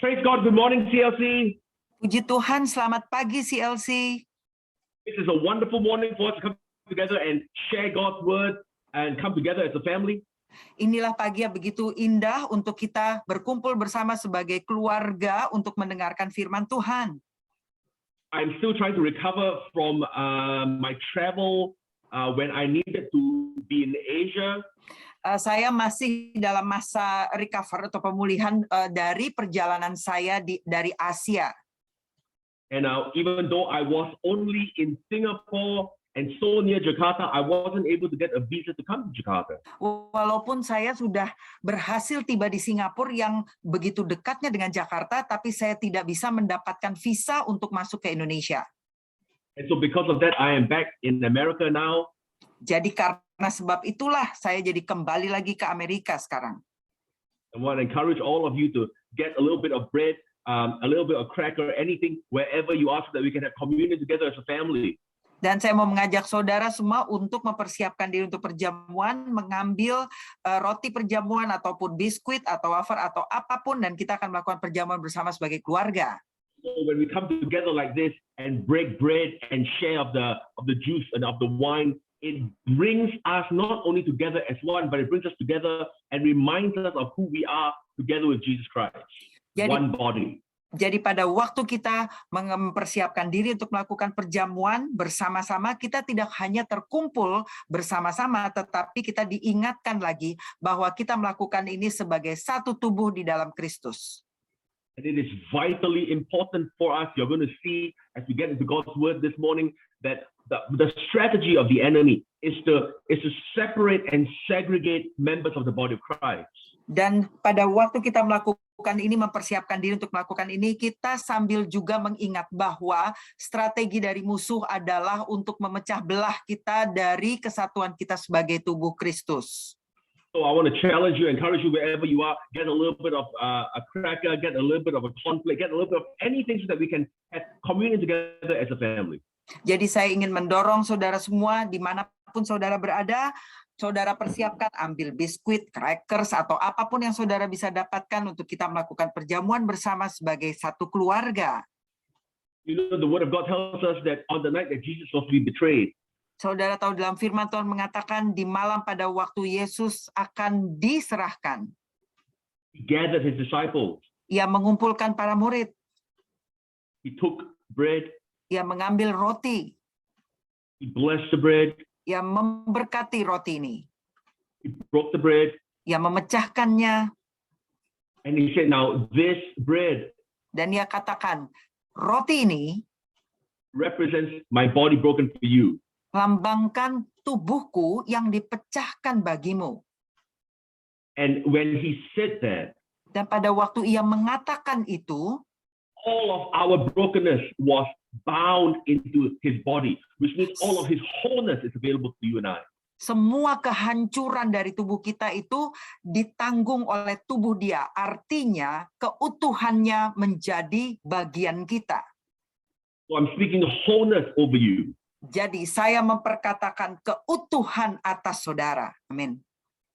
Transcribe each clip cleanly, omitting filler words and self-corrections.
Praise God. Good morning, CLC. Puji Tuhan, selamat pagi CLC. This is a wonderful morning for us to come together and share God's word and come together as a family. Inilah pagi yang begitu indah untuk kita berkumpul bersama sebagai keluarga untuk mendengarkan firman Tuhan. I'm still trying to recover from my travel when I needed to be in Asia. Saya masih dalam masa recover atau pemulihan dari perjalanan saya dari Asia. And even though I was only in Singapore and so near Jakarta, I wasn't able to get a visa to come to Jakarta. Walaupun saya sudah berhasil tiba di Singapura yang begitu dekatnya dengan Jakarta, tapi saya tidak bisa mendapatkan visa untuk masuk ke Indonesia. And so because of that, I am back in America now. Jadi karena sebab itulah saya jadi kembali lagi ke Amerika sekarang. I want to encourage all of you to get a little bit of bread, a little bit of cracker, anything, wherever you are, so that we can have communion together as a family. Dan saya mau mengajak saudara semua untuk mempersiapkan diri untuk perjamuan, mengambil roti perjamuan ataupun biskuit atau wafer atau apapun, dan kita akan melakukan perjamuan bersama sebagai keluarga. So when we come together like this and break bread and share of the juice and of the wine, it brings us not only together as one, but it brings us together and reminds us of who we are together with Jesus Christ. One body. Jadi pada waktu kita mempersiapkan diri untuk melakukan perjamuan bersama-sama, kita tidak hanya terkumpul bersama-sama, tetapi kita diingatkan lagi bahwa kita melakukan ini sebagai satu tubuh di dalam Kristus. And it is vitally important for us. You're going to see as we get into God's word this morning that the strategy of the enemy is to separate and segregate members of the body of Christ. Dan pada waktu kita melakukan ini, mempersiapkan diri untuk melakukan ini, kita sambil juga mengingat bahwa strategi dari musuh adalah untuk memecah belah kita dari kesatuan kita sebagai tubuh Kristus. So I want to challenge you, encourage you wherever you are, get a little bit of a cracker, get a little bit of a conflict, get a little bit of anything so that we can have communion together as a family. Jadi saya ingin mendorong saudara semua, dimanapun saudara berada, saudara persiapkan, ambil biskuit, crackers, atau apapun yang saudara bisa dapatkan untuk kita melakukan perjamuan bersama sebagai satu keluarga. You know, the word of God tells us that on the night that Jesus was to be betrayed, saudara tahu dalam firman Tuhan mengatakan di malam pada waktu Yesus akan diserahkan, he gathered his disciples. Ia mengumpulkan para murid. He took bread. Ia mengambil roti. He blessed the bread. Ia memberkati roti ini. He broke the bread. Ia memecahkannya. And he said, now this bread. Dan ia katakan, roti ini represents my body broken for you. Melambangkan tubuhku yang dipecahkan bagimu. And when he said that, dan pada waktu ia mengatakan itu, all of our brokenness was bound into his body, which means all of his wholeness is available to you and I. Semua kehancuran dari tubuh kita itu ditanggung oleh tubuh dia. Artinya keutuhannya menjadi bagian kita. So I'm speaking wholeness over you. Jadi saya memperkatakan keutuhan atas saudara. Amin.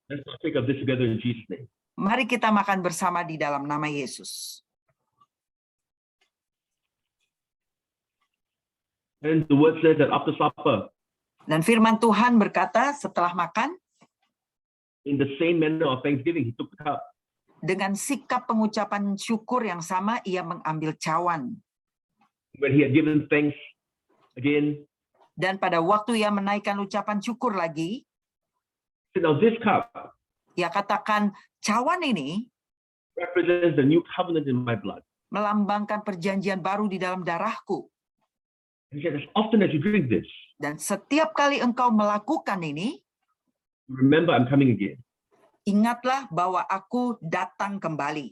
Let's take of this together in Jesus' name. Mari kita makan bersama di dalam nama Yesus. And the word says that after supper, dan firman Tuhan berkata setelah makan, in the same manner of thanksgiving, he took the cup. Dengan sikap pengucapan syukur yang sama, ia mengambil cawan. When he had given thanks again, dan pada waktu ia menaikkan ucapan syukur lagi, now this cup, ia katakan cawan ini represents the new covenant in my blood. Melambangkan perjanjian baru di dalam darahku. He said, as often as you drink this, dan setiap kali engkau melakukan ini, remember I'm coming again. Ingatlah bahwa aku datang kembali.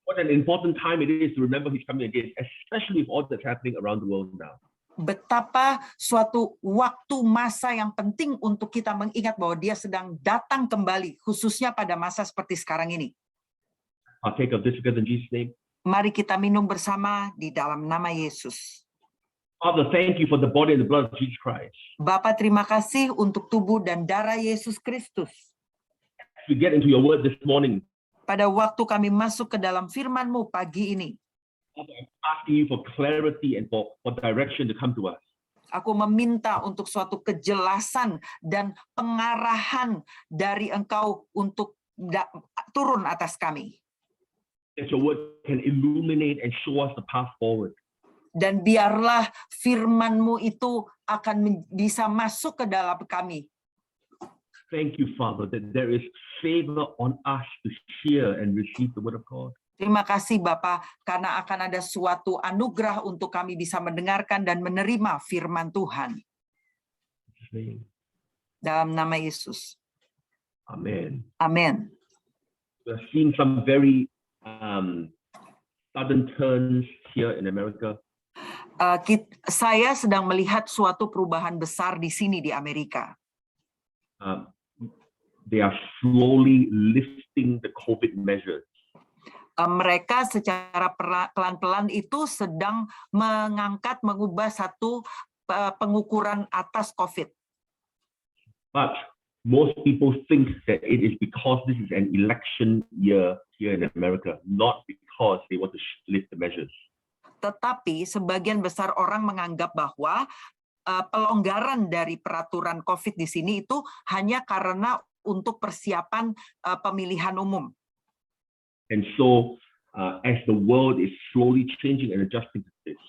What an important time it is to remember he's coming again, especially with all that's happening around the world now. Betapa suatu waktu masa yang penting untuk kita mengingat bahwa dia sedang datang kembali, khususnya pada masa seperti sekarang ini. I'll take of this together in Jesus' name. Mari kita minum bersama di dalam nama Yesus. Father, thank you for the body and the blood of Jesus Christ. Bapa, terima kasih untuk tubuh dan darah Yesus Kristus. As we get into your word this morning, Pada waktu kami masuk ke dalam firman-Mu pagi ini, I'm asking you for clarity and for direction to come to us. aku meminta untuk suatu kejelasan dan pengarahan dari Engkau untuk turun atas kami. That your word can illuminate and show us the path forward. Dan biarlah firman-Mu itu akan bisa masuk ke dalam kami. Thank you, Father, that there is favor on us to hear and receive the word of God. Terima kasih Bapa, karena akan ada suatu anugerah untuk kami bisa mendengarkan dan menerima firman Tuhan. Dalam nama Yesus. Amen. Amin. We're seeing some very sudden turns here in America. Saya sedang melihat suatu perubahan besar di sini di Amerika. They are slowly lifting the COVID measures. Mereka secara pelan-pelan itu sedang mengubah satu pengukuran atas COVID. But most people think that it is because this is an election year here in America, not because they want to lift the measures. Tetapi sebagian besar orang menganggap bahwa pelonggaran dari peraturan COVID di sini itu hanya karena untuk persiapan pemilihan umum. And so, as the world is slowly changing and adjusting to this,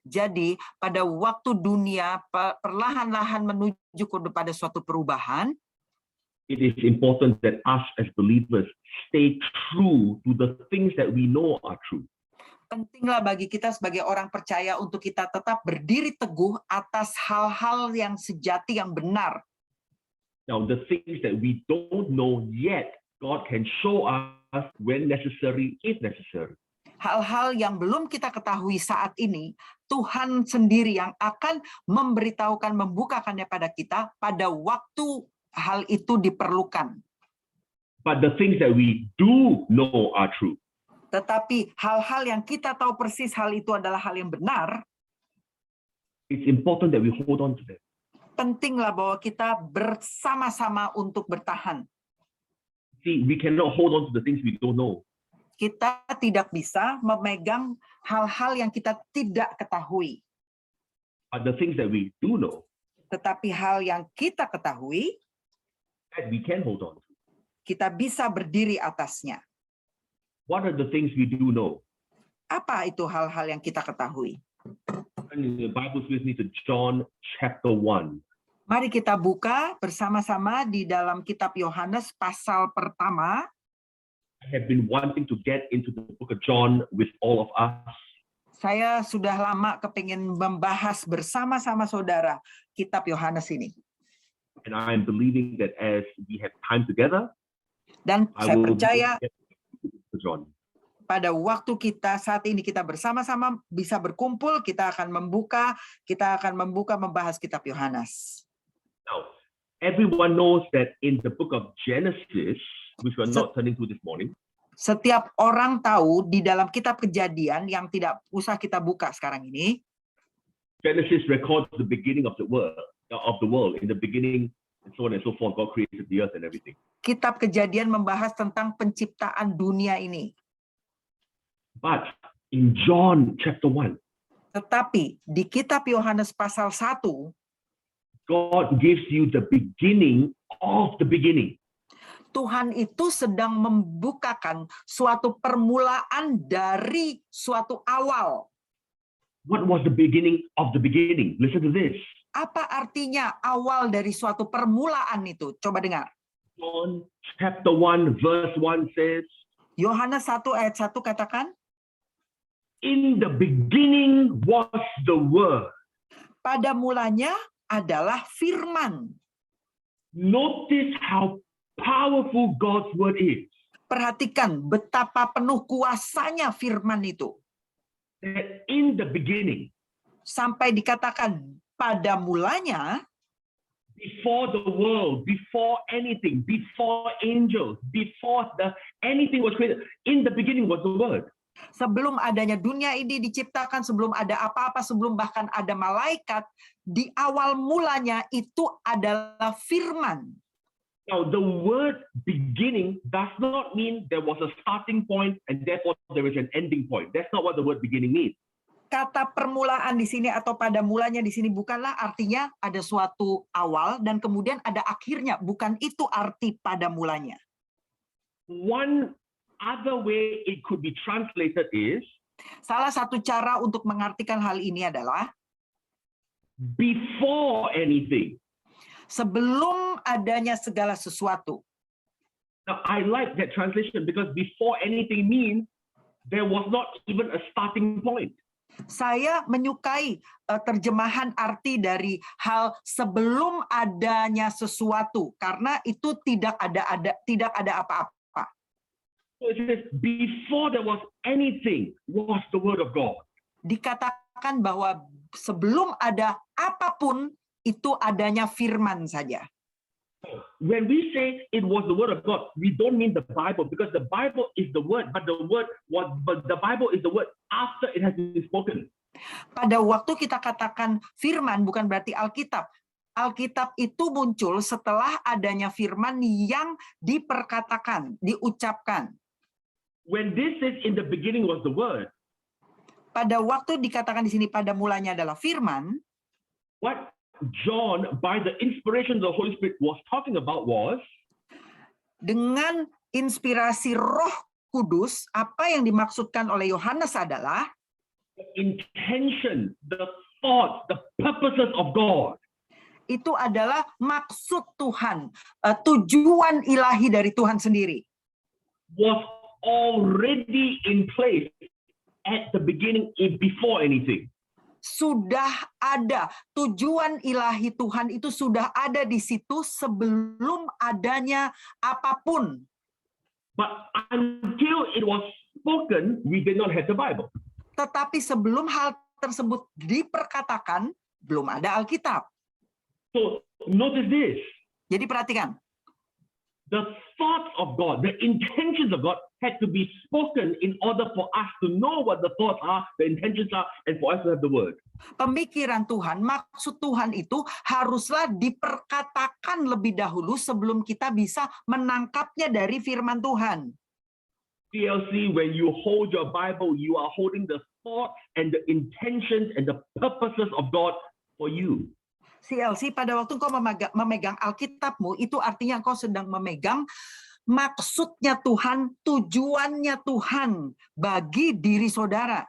jadi pada waktu dunia perlahan-lahan menuju kepada suatu perubahan, it is important that us as believers stay true to the things that we know are true. Pentinglah bagi kita sebagai orang percaya untuk kita tetap berdiri teguh atas hal-hal yang sejati, yang benar. Now, the things that we don't know yet, God can show us when necessary, if necessary. Hal-hal yang belum kita ketahui saat ini, Tuhan sendiri yang akan memberitahukan, membukakannya pada kita pada waktu hal itu diperlukan. But the things that we do know are true. Tetapi hal-hal yang kita tahu persis hal itu adalah hal yang benar, it's important that we hold on to them. Pentinglah bahwa kita bersama-sama untuk bertahan. See, we cannot hold on to the things we don't know. Kita tidak bisa memegang hal-hal yang kita tidak ketahui. But the things that we do know, Tetapi hal yang kita ketahui, that we can hold on to. kita bisa berdiri atasnya. What are the things we do know? Apa itu hal-hal yang kita ketahui? Turn the Bibles with me to John chapter 1. Mari kita buka bersama-sama di dalam kitab Yohanes pasal pertama. I have been wanting to get into the book of John with all of us. Saya sudah lama kepingin membahas bersama-sama saudara kitab Yohanes ini. And I am believing that as we have time together, Dan I saya will percaya get to John. pada waktu kita saat ini kita bersama-sama bisa berkumpul, kita akan membahas kitab Yohanes. Now, everyone knows that in the book of Genesis, which we're not turning to this morning, Setiap orang tahu di dalam kitab Kejadian yang tidak usah kita buka sekarang ini, Genesis records the beginning of the world. In the beginning, and so on and so forth, God created the earth and everything. kitab Kejadian membahas tentang penciptaan dunia ini. But in John chapter 1, Tetapi di kitab Yohanes pasal 1, God gives you the beginning of the beginning. Tuhan itu sedang membukakan suatu permulaan dari suatu awal. What was the beginning of the beginning? Listen to this. Apa artinya awal dari suatu permulaan itu? Coba dengar. John chapter 1 verse 1 says, Yohanes 1 ayat 1 katakan, in the beginning was the word. pada mulanya adalah firman. Notice how powerful God's word is. Perhatikan betapa penuh kuasanya firman itu. That in the beginning, Sampai dikatakan pada mulanya, before the world, before anything, before angels, before anything was created, in the beginning was the word. sebelum adanya dunia ini diciptakan, sebelum ada apa-apa, sebelum bahkan ada malaikat, di awal mulanya itu adalah firman. Now, the word beginning does not mean there was a starting point and therefore there is an ending point. That's not what the word beginning means. Kata permulaan di sini atau pada mulanya di sini bukanlah artinya ada suatu awal dan kemudian ada akhirnya. Bukan itu arti pada mulanya. One other way it could be translated is, Salah satu cara untuk mengartikan hal ini adalah before anything. sebelum adanya segala sesuatu. Now, I like that translation because before anything means there was not even a starting point. Saya menyukai terjemahan arti dari hal sebelum adanya sesuatu karena itu tidak ada apa-apa. So it says, before there was anything was the word of God. Dikatakan bahwa sebelum ada apapun itu adanya firman saja. When we say it was the word of God, we don't mean the Bible because the Bible is the word, but the Bible is the word after it has been spoken. Pada waktu kita katakan firman bukan berarti Alkitab. Alkitab itu muncul setelah adanya firman yang diperkatakan, diucapkan. When this is in the beginning was the word, pada waktu dikatakan di sini pada mulanya adalah firman, what John, by the inspiration of the Holy Spirit, was talking about was dengan inspirasi Roh Kudus, apa yang dimaksudkan oleh Yohanes adalah the intention, the thoughts, the purposes of God. Itu adalah maksud Tuhan, tujuan ilahi dari Tuhan sendiri. Was already in place at the beginning, before anything. Sudah ada tujuan ilahi Tuhan itu sudah ada di situ sebelum adanya apapun. But until it was spoken, we did not have the Bible. Tetapi sebelum hal tersebut diperkatakan, belum ada Alkitab. So notice this. Jadi perhatikan. The thoughts of God, the intentions of God had to be spoken in order for us to know what the thoughts are, the intentions are, and for us to have the word. Pemikiran Tuhan, maksud Tuhan itu haruslah diperkatakan lebih dahulu sebelum kita bisa menangkapnya dari firman Tuhan. TLC, when you hold your Bible, you are holding the thoughts and the intentions and the purposes of God for you. CLC, pada waktu engkau memegang Alkitabmu, itu artinya engkau sedang memegang maksudnya Tuhan, tujuannya Tuhan bagi diri saudara.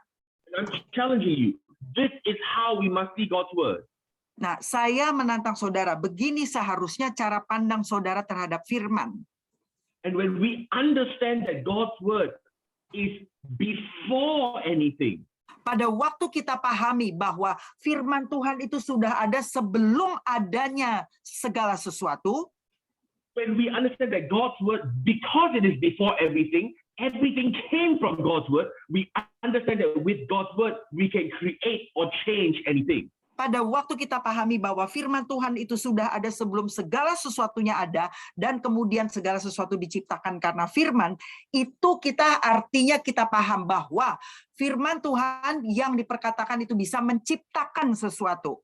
I'm challenging you. This is how we must see God's word. Nah, saya menantang saudara, begini seharusnya cara pandang saudara terhadap firman. And when we understand that God's word is before anything, pada waktu kita pahami bahwa firman Tuhan itu sudah ada sebelum adanya segala sesuatu, when we understand that God's word, because it is before everything, everything came from God's word, we understand that with God's word, we can create or change anything. Pada waktu kita pahami bahwa firman Tuhan itu sudah ada sebelum segala sesuatunya ada, dan kemudian segala sesuatu diciptakan karena firman, itu artinya kita paham bahwa firman Tuhan yang diperkatakan itu bisa menciptakan sesuatu.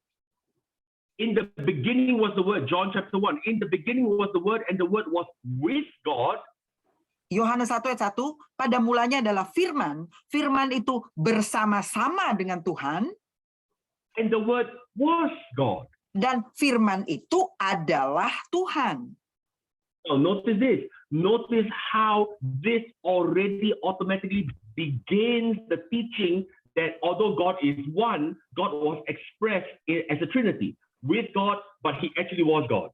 In the beginning was the word, John chapter 1. In the beginning was the word, and the word was with God. Yohanes 1 ayat 1, pada mulanya adalah firman. Firman itu bersama-sama dengan Tuhan. And the word was God. Dan firman itu adalah Tuhan. Now notice this. Notice how this already automatically begins the teaching that although God is one, God was expressed as a Trinity. With God, but he actually was God.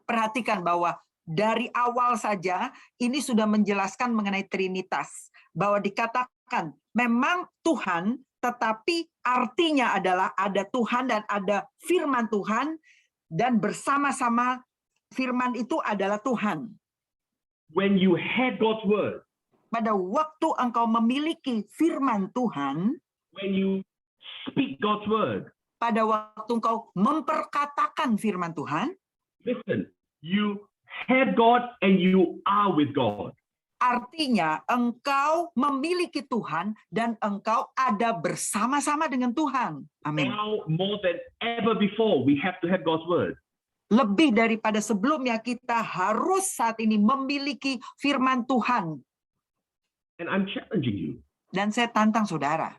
Perhatikan bahwa dari awal saja ini sudah menjelaskan mengenai Trinitas. Bahwa dikatakan memang Tuhan, tetapi artinya adalah ada Tuhan dan ada firman Tuhan, dan bersama-sama firman itu adalah Tuhan. When you had God's word, pada waktu engkau memiliki firman Tuhan, when you speak God's word, pada waktu engkau memperkatakan firman Tuhan, listen, you have God and you are with God. Artinya engkau memiliki Tuhan dan engkau ada bersama-sama dengan Tuhan. Amin. Now more than ever before, we have to have God's word. lebih daripada sebelumnya, kita harus saat ini memiliki firman Tuhan. And I'm challenging you. Dan saya tantang saudara,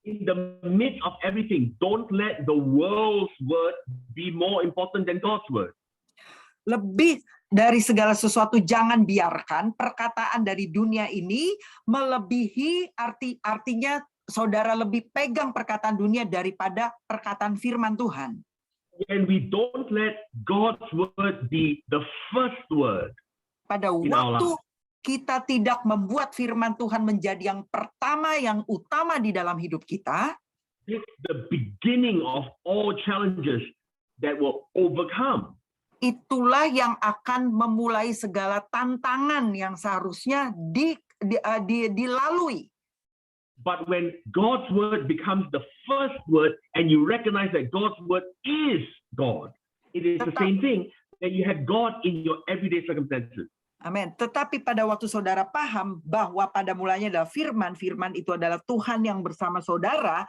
In the midst of everything, don't let the world's word be more important than God's word. lebih dari segala sesuatu, jangan biarkan perkataan dari dunia ini melebihi artinya saudara lebih pegang perkataan dunia daripada perkataan firman Tuhan. When we don't let God's word be the first word, Pada In our waktu kita tidak membuat firman Tuhan menjadi yang pertama, yang utama di dalam hidup kita, it's the beginning of all challenges that will overcome. itulah yang akan memulai segala tantangan yang seharusnya dilalui. But when God's word becomes the first word and you recognize that God's word is God, it is the same thing that you have God in your everyday circumstances. Amin. Tetapi pada waktu saudara paham bahwa pada mulanya adalah firman, firman itu adalah Tuhan yang bersama saudara,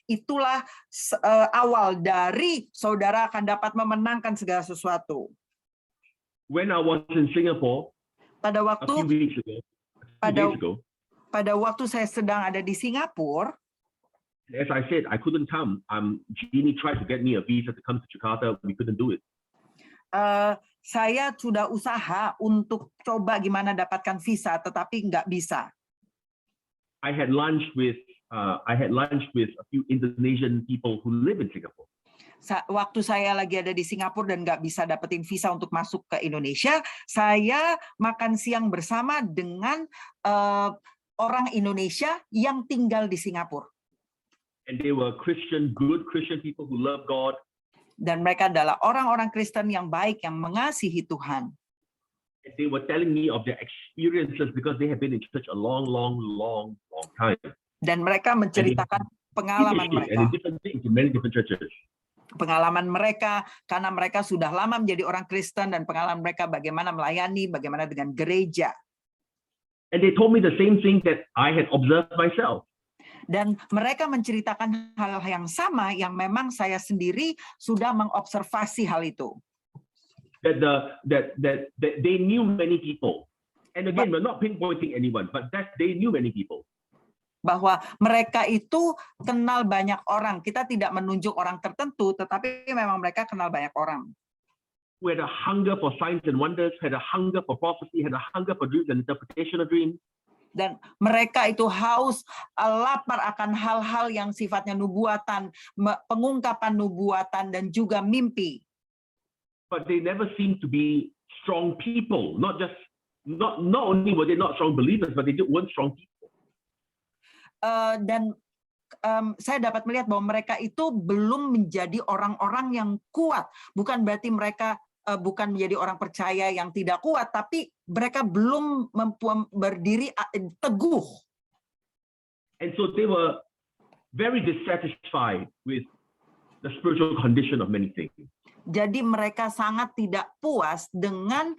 itulah awal dari saudara akan dapat memenangkan segala sesuatu. When I was in Singapore Pada a waktu few weeks ago, pada waktu saya sedang ada di Singapura, as I said, I couldn't come. Jeannie tried to get me a visa to come to Jakarta. We couldn't do it. saya sudah usaha untuk coba gimana dapatkan visa, tetapi nggak bisa. I had lunch with a few Indonesian people who live in Singapore. Waktu saya lagi ada di Singapura dan nggak bisa dapetin visa untuk masuk ke Indonesia, saya makan siang bersama dengan orang Indonesia yang tinggal di Singapura. And they were good Christian people who love God. Dan mereka adalah orang-orang Kristen yang baik, yang mengasihi Tuhan. And they were telling me of their experiences because they have been in church a long time. Dan mereka menceritakan pengalaman And mereka. in different things, in many different churches. Pengalaman mereka, karena mereka sudah lama menjadi orang Kristen, dan pengalaman mereka bagaimana melayani, bagaimana dengan gereja. And they told me the same thing that I had observed myself. Dan mereka menceritakan hal yang sama yang memang saya sendiri sudah mengobservasi hal itu. That they knew many people. And again, we're not pinpointing anyone, but that they knew many people. Bahwa mereka itu kenal banyak orang. Kita tidak menunjuk orang tertentu, tetapi memang mereka kenal banyak orang. Who had a hunger for signs and wonders, had a hunger for prophecy, had a hunger for dreams and interpretation of dreams. Dan mereka itu haus, lapar akan hal-hal yang sifatnya nubuatan, pengungkapan nubuatan, dan juga mimpi. But they never seemed to be strong people. Not only were they not strong believers, but they weren't strong people. Saya dapat melihat bahwa mereka itu belum menjadi orang-orang yang kuat. Bukan berarti mereka bukan menjadi orang percaya yang tidak kuat, tapi mereka belum berdiri teguh. And so they were very dissatisfied with the spiritual condition of many things. Jadi mereka sangat tidak puas dengan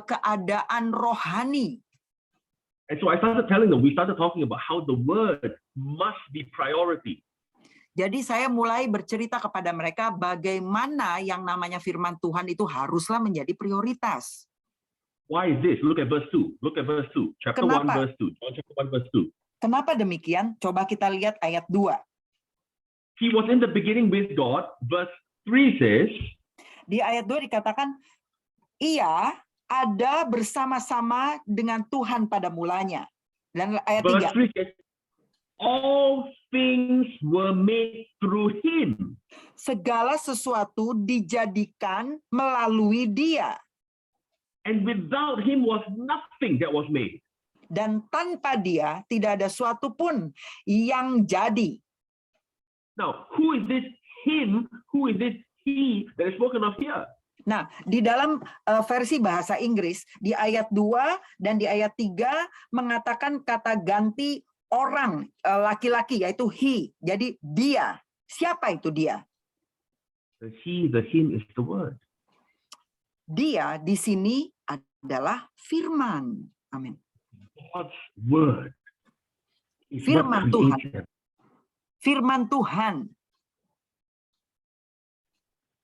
keadaan rohani. And so I started telling them, we started talking about how the word must be priority. Jadi saya mulai bercerita kepada mereka bagaimana yang namanya firman Tuhan itu haruslah menjadi prioritas. Why is this? Look at verse 2. Look at verse 2. Chapter 1 verse 2. John chapter 1 verse 2. Kenapa demikian? Coba kita lihat ayat 2. He was in the beginning with God. Verse 3 says, di ayat 2 dikatakan, ia ada bersama-sama dengan Tuhan pada mulanya. Dan ayat 3. Verse 3 says, all things were made through him. Segala sesuatu dijadikan melalui dia. And without him was nothing that was made. Dan tanpa dia tidak ada suatu pun yang jadi. Now, who is this him? Who is this he that is spoken of here? Nah, di dalam versi bahasa Inggris, di ayat 2 dan di ayat 3 mengatakan kata ganti orang laki-laki, yaitu he. Jadi dia. Siapa itu dia? The he, the him is the word. Dia di sini adalah firman. Amin. God's word. Firman Tuhan. Firman Tuhan.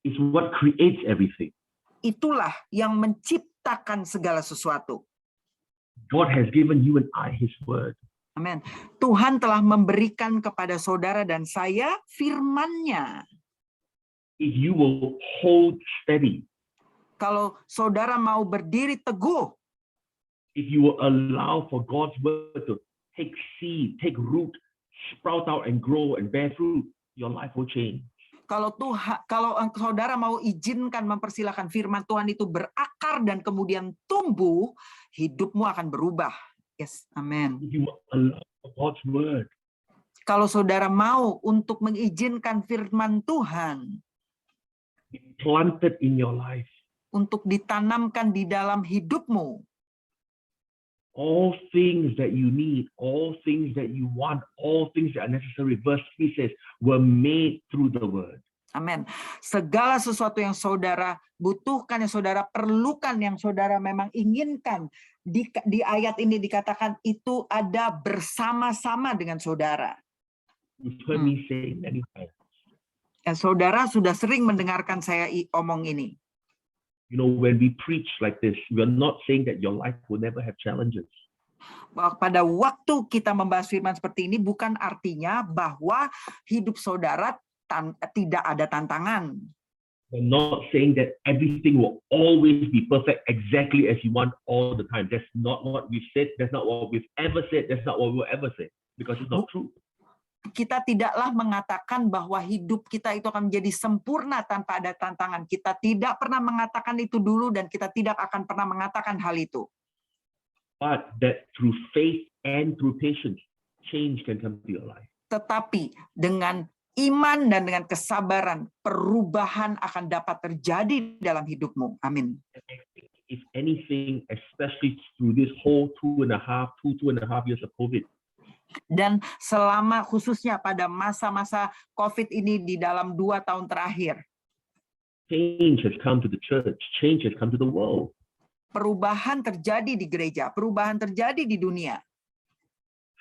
is what creates everything. Itulah yang menciptakan segala sesuatu. God has given you and I His word. Amin. Tuhan telah memberikan kepada saudara dan saya firman-Nya. If you will hold steady, Kalau saudara mau berdiri teguh, if you will allow for God's word to take seed, take root, sprout out and grow and bear fruit, your life will change. kalau saudara mau izinkan mempersilahkan firman Tuhan itu berakar dan kemudian tumbuh, hidupmu akan berubah. Yes, amin. If you will allow for God's word, Kalau saudara mau untuk mengizinkan firman Tuhan be planted in your life, untuk ditanamkan di dalam hidupmu, all things that you need, all things that you want, all things that are necessary, verse 3 says, were made through the word. amin. Segala sesuatu yang saudara butuhkan, yang saudara perlukan, yang saudara memang inginkan, di ayat ini dikatakan itu ada bersama-sama dengan saudara. You've heard me say many times. Ya, saudara sudah sering mendengarkan saya omong ini. You know, when we preach like this, we are not saying that your life will never have challenges. Pada waktu kita membahas firman seperti ini bukan artinya bahwa hidup saudara tidak ada tantangan. We're not saying that everything will always be perfect exactly as you want all the time. That's not what we've said. That's not what we've ever said. That's not what we'll ever say. Because it's not true. Kita tidaklah mengatakan bahwa hidup kita itu akan menjadi sempurna tanpa ada tantangan. Kita tidak pernah mengatakan itu dulu dan kita tidak akan pernah mengatakan hal itu. But that through faith and through patience, change can come to your life. Tetapi dengan iman dan dengan kesabaran, perubahan akan dapat terjadi dalam hidupmu. Amin. If anything, especially through this whole 2.5 years of COVID, dan selama khususnya pada masa-masa COVID ini di dalam 2 tahun terakhir, change has come to the church, change has come to the world. Perubahan terjadi di gereja, perubahan terjadi di dunia.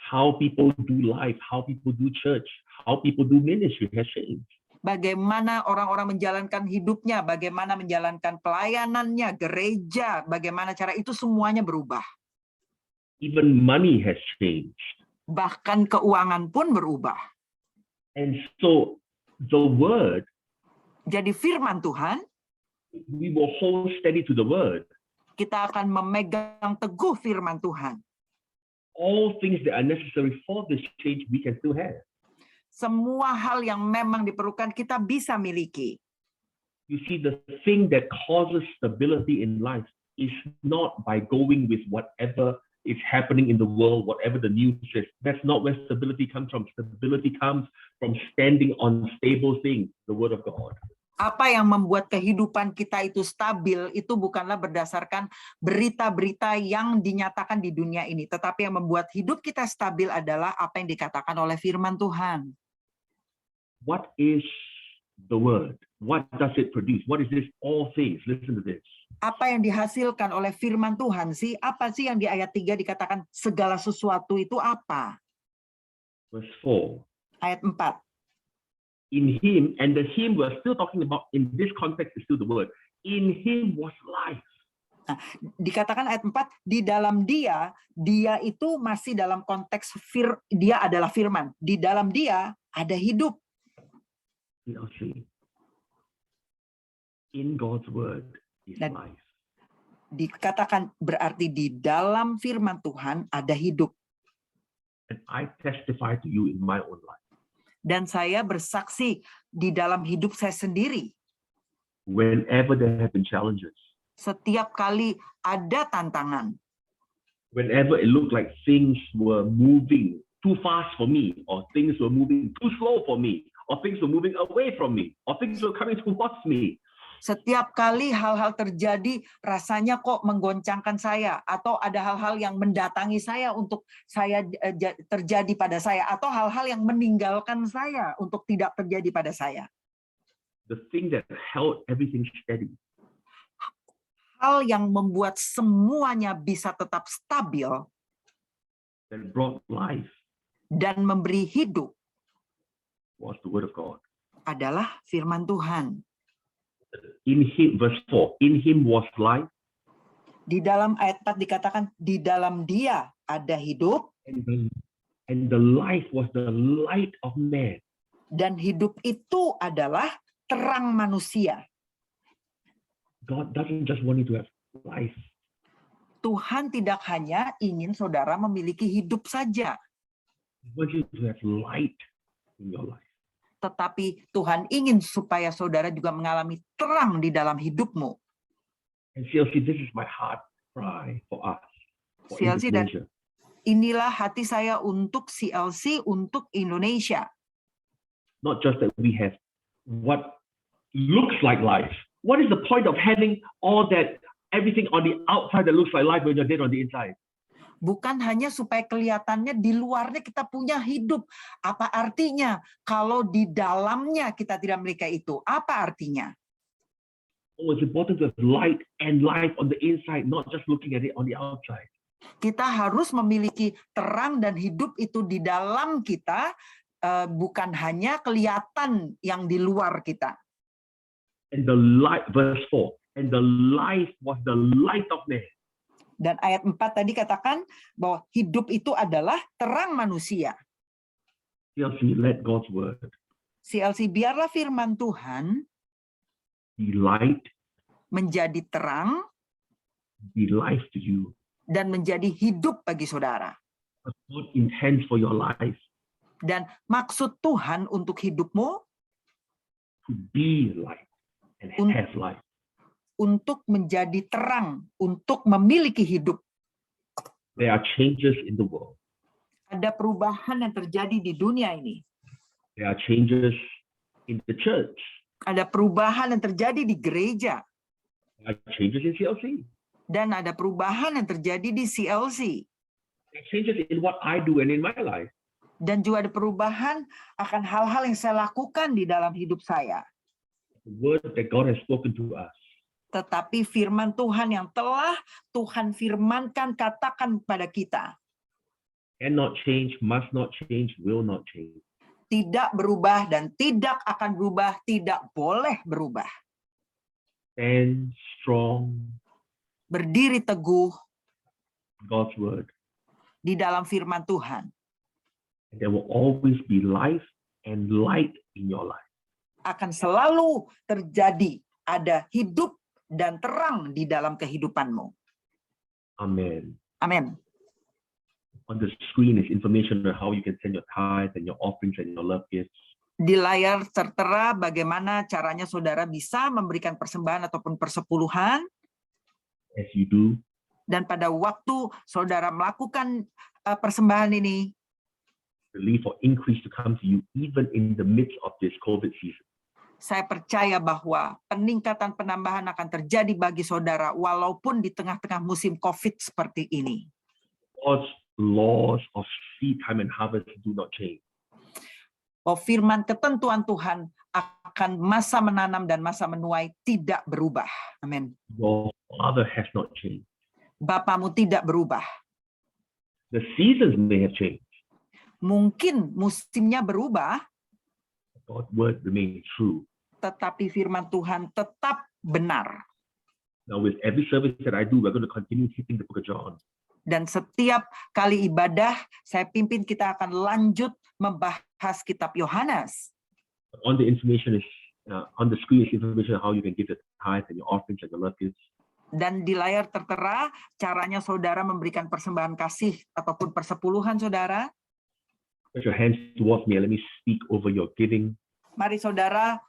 How people do life, how people do church, how people do ministry has changed. Bagaimana orang-orang menjalankan hidupnya, bagaimana menjalankan pelayanannya, gereja, bagaimana cara itu semuanya berubah. Even money has changed. Bahkan keuangan pun berubah. And so the word, jadi firman Tuhan, we will hold steady to the word. Kita akan memegang teguh firman Tuhan. All things that are necessary for this change we can still have. Semua hal yang memang diperlukan kita bisa miliki. You see, the thing that causes stability in life is not by going with whatever is happening in the world, whatever the news says. That's not where stability comes from. Stability comes from standing on stable things, the word of God. Apa yang membuat kehidupan kita itu stabil itu bukanlah berdasarkan berita-berita yang dinyatakan di dunia ini, tetapi yang membuat hidup kita stabil adalah apa yang dikatakan oleh firman Tuhan. What is the word? What does it produce? What is this all things? Listen to this. Apa yang dihasilkan oleh firman Tuhan sih? Apa sih yang di ayat 3 dikatakan segala sesuatu itu apa? Verse 4. Ayat 4. In him, and the him we're still talking about in this context is still the word. In him was life. Nah, dikatakan ayat 4, di dalam dia itu masih dalam konteks dia adalah firman. Di dalam dia ada hidup. In God's word is dan life. Dikatakan berarti di dalam firman Tuhan ada hidup. And I testify to you in my own life. Dan saya bersaksi di dalam hidup saya sendiri. Whenever there have been challenges. Setiap kali ada tantangan. Whenever it looked like things were moving too fast for me, or things were moving too slow for me, or things were moving away from me, or things were coming towards me. Setiap kali hal-hal terjadi, rasanya kok menggoncangkan saya, atau ada hal-hal yang mendatangi saya untuk saya terjadi pada saya, atau hal-hal yang meninggalkan saya untuk tidak terjadi pada saya. The thing that held everything steady. Hal yang membuat semuanya bisa tetap stabil. That brought life. Dan memberi hidup. Was the word of God. Adalah firman Tuhan. In him, verse 4, in him was life, Di dalam ayat 4 dikatakan di dalam dia ada hidup, and the life was the light of man. dan hidup itu adalah terang manusia. God doesn't just want you to have life. Tuhan tidak hanya ingin saudara memiliki hidup saja, He wants you to have light in your life. tetapi Tuhan ingin supaya saudara juga mengalami terang di dalam hidupmu. And CLC, this is my heart cry for us, for CLC, dan Indonesia. inilah hati saya untuk CLC, untuk Indonesia. Not just that we have what looks like life. What is the point of having all that, everything on the outside that looks like life when you're dead on the inside? Bukan hanya supaya kelihatannya di luarnya kita punya hidup. Apa artinya kalau di dalamnya kita tidak memiliki itu? Apa artinya? Oh, it's important to have light and life on the inside, not just looking at it on the outside. Kita harus memiliki terang dan hidup itu di dalam kita, bukan hanya kelihatan yang di luar kita. And the light, verse 4, and the life was the light of man. Dan ayat 4 tadi katakan bahwa hidup itu adalah terang manusia. CLC, let God's word CLC, biarlah firman Tuhan be light, menjadi terang be life to you. dan menjadi hidup bagi saudara. What God intends for your life Dan maksud Tuhan untuk hidupmu to be light and have life. untuk menjadi terang, untuk memiliki hidup. There are changes in the world. Ada perubahan yang terjadi di dunia ini. There are changes in the church. Ada perubahan yang terjadi di gereja. There are changes in CLC. Dan ada perubahan yang terjadi di CLC. There are changes in what I do and in my life. Dan juga ada perubahan akan hal-hal yang saya lakukan di dalam hidup saya. The word that God has spoken to us. Tetapi firman Tuhan yang telah Tuhan firmankan, katakan pada kita, Cannot change, must not change, will not change. tidak berubah dan tidak akan berubah, tidak boleh berubah. Stand strong Berdiri teguh in God's word. di dalam firman Tuhan. And there will always be life and light in your life. Akan selalu terjadi, ada hidup dan terang di dalam kehidupanmu. Amen. Amin. On the screen is information on how you can send your tithes and your offerings and your love gifts. Di layar tertera bagaimana caranya saudara bisa memberikan persembahan ataupun persepuluhan. As you do, Dan pada waktu saudara melakukan persembahan ini, believe for increase to come to you even in the midst of this COVID season. saya percaya bahwa peningkatan penambahan akan terjadi bagi saudara walaupun di tengah-tengah musim COVID seperti ini. God's laws of seed time and harvest do not change. Oh, firman ketentuan Tuhan akan masa menanam dan masa menuai tidak berubah. Amin. Your Father has not changed. Bapamu tidak berubah. The seasons may have changed. Mungkin musimnya berubah, God's word remains true. tetapi firman Tuhan tetap benar. Now, with every service that I do, we're going to continue hitting the book of John. Dan setiap kali ibadah, saya pimpin kita akan lanjut membahas kitab Yohanes. On the information is on the screen is information on how you can give the tithe and your offerings and your love gifts. Dan di layar tertera caranya saudara memberikan persembahan kasih ataupun persepuluhan saudara. Put your hands towards me and let me speak over your giving. Mari saudara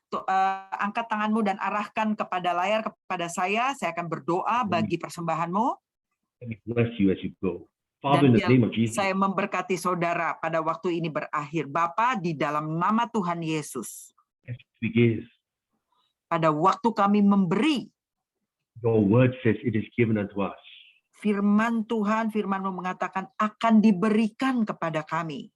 angkat tanganmu dan arahkan kepada layar kepada saya. Saya akan berdoa bagi persembahanmu. Let me bless you as you go. Father, in the name of Jesus. Saya memberkati saudara pada waktu ini berakhir. Bapa, di dalam nama Tuhan Yesus. As we give, Pada waktu kami memberi, your word says it is given unto us. firman Tuhan, firman-Mu mengatakan akan diberikan kepada kami.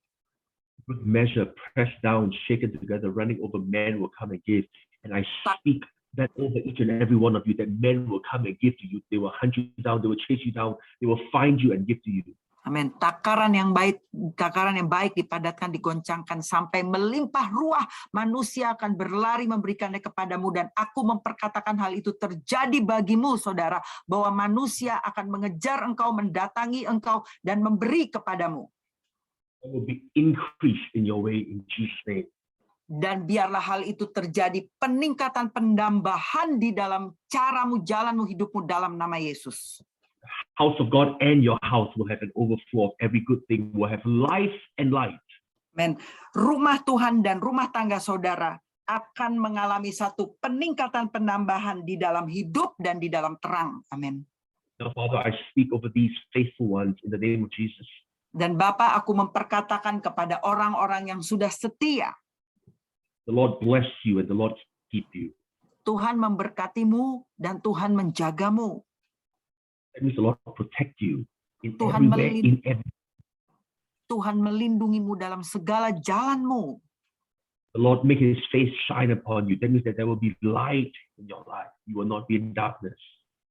Good measure, pressed down, shaken together, running over, men will come and give. And I speak that over each and every one of you, that men will come and give to you. They will hunt you down, they will chase you down, they will find you and give to you. Amin. Takaran yang baik dipadatkan, digoncangkan sampai melimpah ruah. Manusia akan berlari memberikannya kepadamu, dan aku memperkatakan hal itu terjadi bagimu, saudara, bahwa manusia akan mengejar engkau, mendatangi engkau, dan memberi kepadamu. There will be increase in your way in Jesus' name. Dan biarlah hal itu terjadi, peningkatan, penambahan di dalam caramu, jalanmu, hidupmu dalam nama Yesus. House of God and your house will have an overflow of every good thing, will have life and light. Amen. Rumah Tuhan dan rumah tangga saudara akan mengalami satu peningkatan, penambahan di dalam hidup dan di dalam terang. Amin. Now, Father, I speak over these faithful ones in the name of Jesus. Dan Bapa, aku memperkatakan kepada orang-orang yang sudah setia. The Lord bless you and the Lord keep you. Tuhan memberkatimu dan Tuhan menjagamu. That means the Lord protect you in Tuhan everywhere, Tuhan melindungimu dalam segala jalanmu. The Lord make his face shine upon you. That means that there will be light in your life. You will not be in darkness.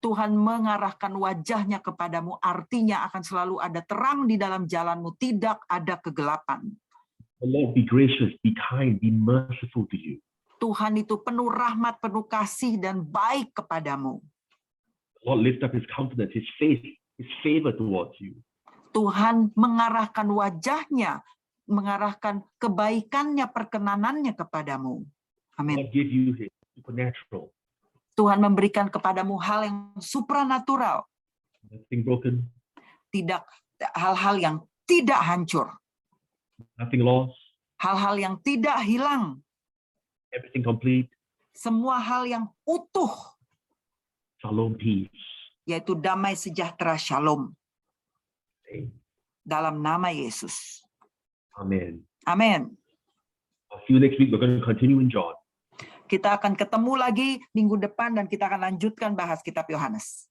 Tuhan mengarahkan wajahnya kepadamu, artinya akan selalu ada terang di dalam jalanmu, tidak ada kegelapan. The Lord be gracious, be kind, be merciful to you. Tuhan itu penuh rahmat, penuh kasih, dan baik kepadamu. The Lord lift up his countenance, his face, his favor towards you. Tuhan mengarahkan wajahnya, mengarahkan kebaikannya, perkenanannya kepadamu. Amin. God give you his supernatural. Tuhan memberikan kepadamu hal yang supranatural. Nothing broken. Tidak, hal-hal yang tidak hancur. Nothing lost. Hal-hal yang tidak hilang. Everything complete. Semua hal yang utuh. Shalom, peace. Yaitu damai sejahtera, shalom. Amen. Dalam nama Yesus. Amen. Amin. I'll see you next week. We're going to continue in John. Kita akan ketemu lagi minggu depan dan kita akan lanjutkan bahas kitab Yohanes.